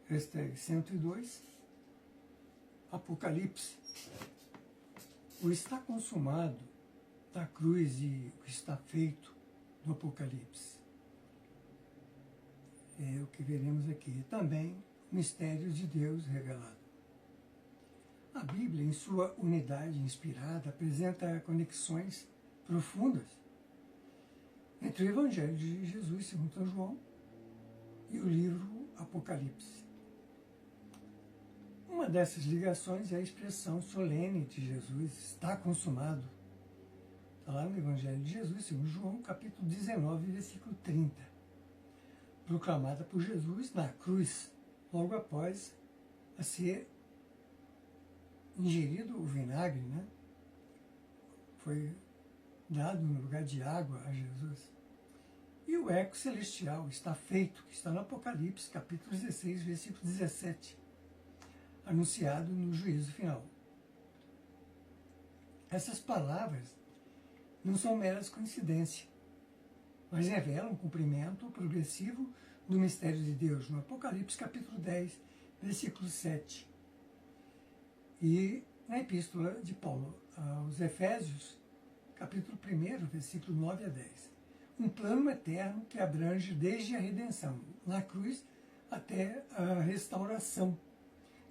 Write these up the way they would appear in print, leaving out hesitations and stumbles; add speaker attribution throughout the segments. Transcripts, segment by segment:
Speaker 1: #102, Apocalipse. O está consumado da cruz e o que está feito no Apocalipse. É o que veremos aqui. Também o mistério de Deus revelado. A Bíblia, em sua unidade inspirada, apresenta conexões profundas entre o Evangelho de Jesus, segundo São João, e o livro Apocalipse. Uma dessas ligações é a expressão solene de Jesus, está consumado. Está lá no Evangelho de Jesus, segundo João, capítulo 19, versículo 30. Proclamada por Jesus na cruz, logo após a ser ingerido o vinagre, né? Foi dado no lugar de água a Jesus. E o eco celestial está feito, que está no Apocalipse, capítulo 16, versículo 17, anunciado no juízo final. Essas palavras não são meras coincidências, mas revelam o cumprimento progressivo do mistério de Deus, no Apocalipse, capítulo 10, versículo 7. E na Epístola de Paulo aos Efésios, capítulo 1, versículo 9 a 10. Um plano eterno que abrange desde a redenção, na cruz, até a restauração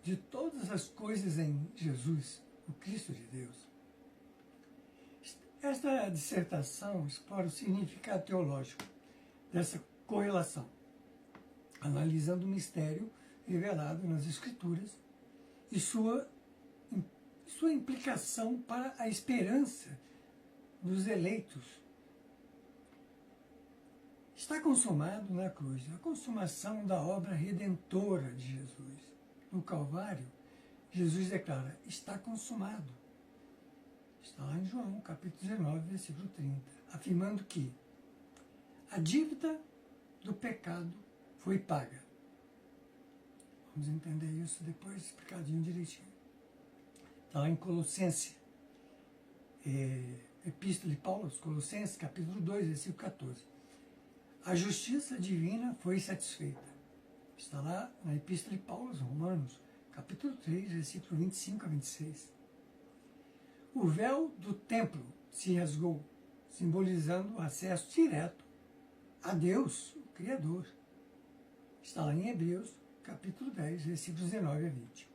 Speaker 1: de todas as coisas em Jesus, o Cristo de Deus. Esta dissertação explora o significado teológico dessa correlação, analisando o mistério revelado nas Escrituras e sua implicação para a esperança dos eleitos. Está consumado na cruz, a consumação da obra redentora de Jesus. No Calvário, Jesus declara, está consumado. Está lá em João, capítulo 19, versículo 30, afirmando que a dívida do pecado foi paga. Vamos entender isso depois, explicadinho direitinho. Está lá em Colossenses, Epístola de Paulo aos Colossenses, capítulo 2, versículo 14. A justiça divina foi satisfeita. Está lá na Epístola de Paulo aos Romanos, capítulo 3, versículo 25 a 26. O véu do templo se rasgou, simbolizando o acesso direto a Deus, o Criador. Está lá em Hebreus, capítulo 10, versículos 19 a 20.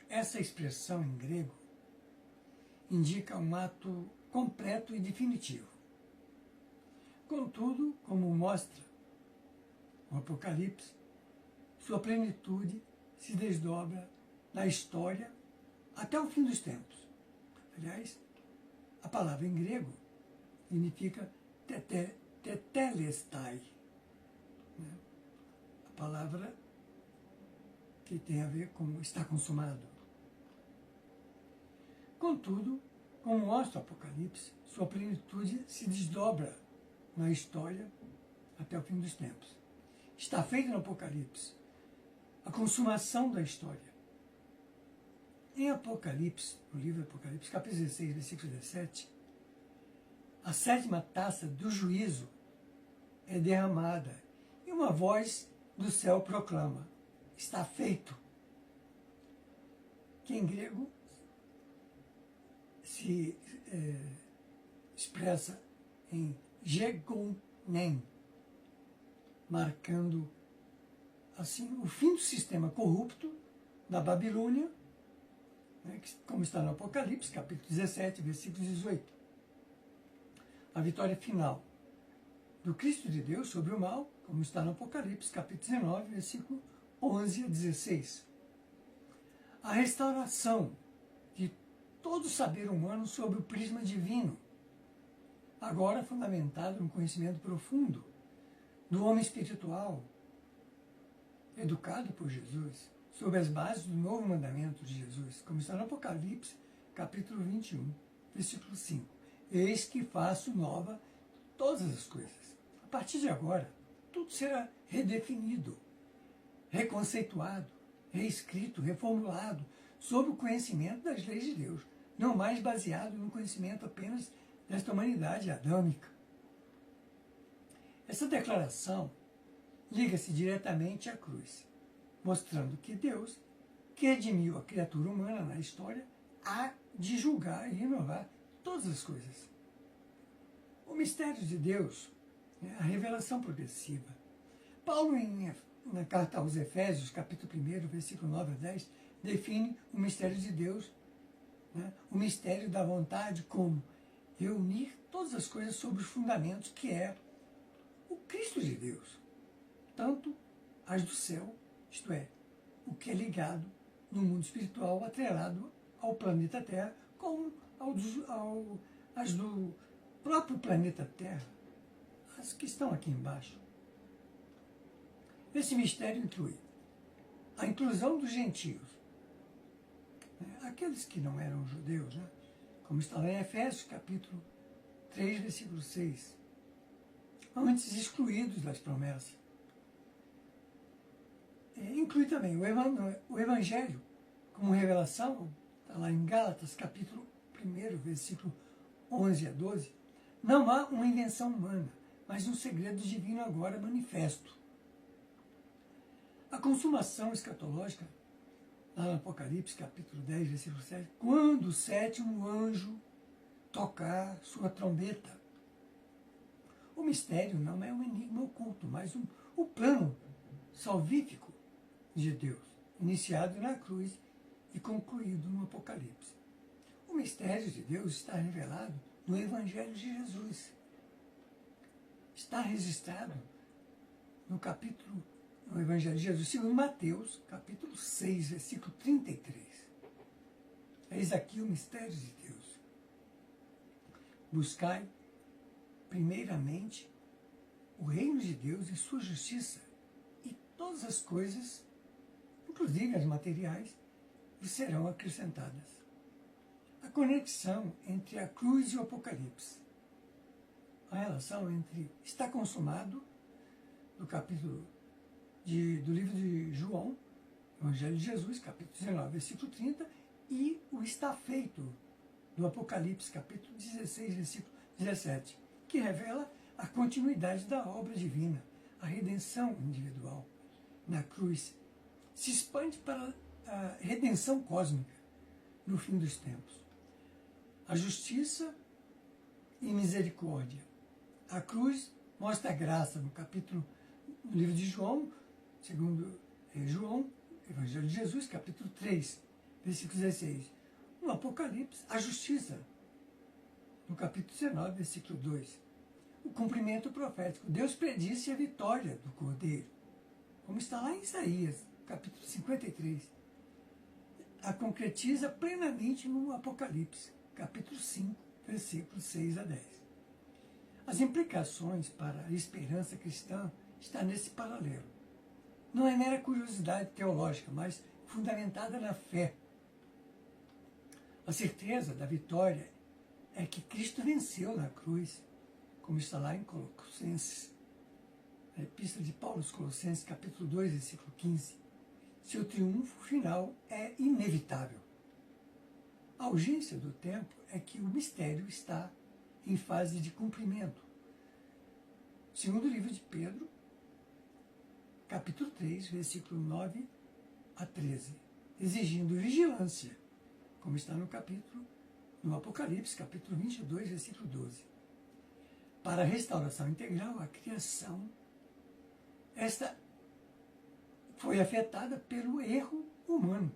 Speaker 1: Essa expressão em grego indica um ato completo e definitivo. Contudo, como mostra o Apocalipse, sua plenitude se desdobra na história até o fim dos tempos. Aliás, a palavra em grego significa tetelestai, né? A palavra que tem a ver com está consumado. Contudo, como mostra o Apocalipse, sua plenitude se desdobra na história até o fim dos tempos. Está feito no Apocalipse a consumação da história. Em Apocalipse, no livro Apocalipse, capítulo 16, versículo 17, a sétima taça do juízo é derramada e uma voz do céu proclama, está feito. Que em grego se expressa em gegonen, marcando assim o fim do sistema corrupto da Babilônia, né, como está no Apocalipse, capítulo 17, versículo 18. A vitória final do Cristo de Deus sobre o mal, como está no Apocalipse, capítulo 19, versículo 11 a 16. A restauração de todo o saber humano sob o prisma divino, agora fundamentado no conhecimento profundo do homem espiritual, educado por Jesus, sob as bases do novo mandamento de Jesus, como está no Apocalipse, capítulo 21, versículo 5. Eis que faço nova todas as coisas. A partir de agora, tudo será redefinido, reconceituado, reescrito, reformulado, sob o conhecimento das leis de Deus, não mais baseado no conhecimento apenas desta humanidade adâmica. Essa declaração liga-se diretamente à cruz, mostrando que Deus, que redimiu a criatura humana na história, há de julgar e renovar todas as coisas. O mistério de Deus é a revelação progressiva. Paulo, na carta aos Efésios, capítulo 1, versículo 9 a 10, define o mistério de Deus, né? O mistério da vontade como reunir todas as coisas sobre os fundamentos que é o Cristo de Deus, tanto as do céu, isto é, o que é ligado no mundo espiritual atrelado ao planeta Terra, como as do próprio planeta Terra, as que estão aqui embaixo. Esse mistério inclui a inclusão dos gentios, né, aqueles que não eram judeus, né, como está lá em Efésios, capítulo 3, versículo 6, antes excluídos das promessas. Inclui também o Evangelho como revelação, está lá em Gálatas, capítulo 1, versículo 11 a 12, não há uma invenção humana, mas um segredo divino agora manifesto. A consumação escatológica, lá no Apocalipse, capítulo 10, versículo 7, quando o sétimo anjo tocar sua trombeta. O mistério não é um enigma oculto, mas o plano salvífico de Deus, iniciado na cruz e concluído no Apocalipse. O mistério de Deus está revelado no Evangelho de Jesus. Está registrado no Evangelho de Jesus, segundo Mateus, capítulo 6, versículo 33. Eis aqui o mistério de Deus. Buscai, primeiramente, o reino de Deus e sua justiça, e todas as coisas, inclusive as materiais, vos serão acrescentadas. A conexão entre a cruz e o Apocalipse. A relação entre está consumado, do capítulo do livro de João, Evangelho de Jesus, capítulo 19, versículo 30, e o está feito, do Apocalipse, capítulo 16, versículo 17, que revela a continuidade da obra divina, a redenção individual na cruz, se expande para a redenção cósmica no fim dos tempos. A justiça e misericórdia. A cruz mostra a graça no livro de João, segundo João, Evangelho de Jesus, capítulo 3, versículo 16. No Apocalipse, a justiça, no capítulo 19, versículo 2. O cumprimento profético. Deus predisse a vitória do Cordeiro, como está lá em Isaías, capítulo 53. A concretiza plenamente no Apocalipse, capítulo 5, versículos 6 a 10. As implicações para a esperança cristã estão nesse paralelo. Não é mera curiosidade teológica, mas fundamentada na fé. A certeza da vitória é que Cristo venceu na cruz, como está lá em Colossenses, a epístola de Paulo aos Colossenses, capítulo 2, versículo 15. Seu triunfo final é inevitável. A urgência do tempo é que o mistério está em fase de cumprimento. Segundo o livro de Pedro, capítulo 3, versículo 9 a 13, exigindo vigilância, como está no Apocalipse, capítulo 22, versículo 12. Para a restauração integral, a criação, esta foi afetada pelo erro humano,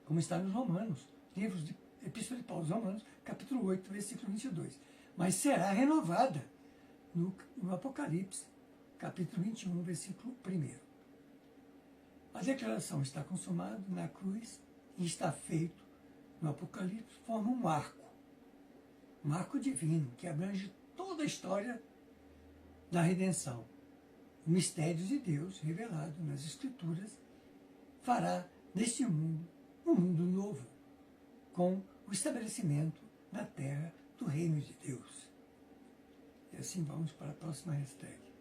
Speaker 1: como está nos Romanos, livros de Epístola de Paulo aos Romanos, capítulo 8, versículo 22. Mas será renovada no Apocalipse, capítulo 21, versículo 1. A declaração está consumado na cruz e está feito no Apocalipse, forma um arco divino que abrange toda a história da redenção. O mistério de Deus revelado nas Escrituras fará deste mundo um mundo novo, com o estabelecimento na terra do reino de Deus. E assim vamos para a próxima hashtag.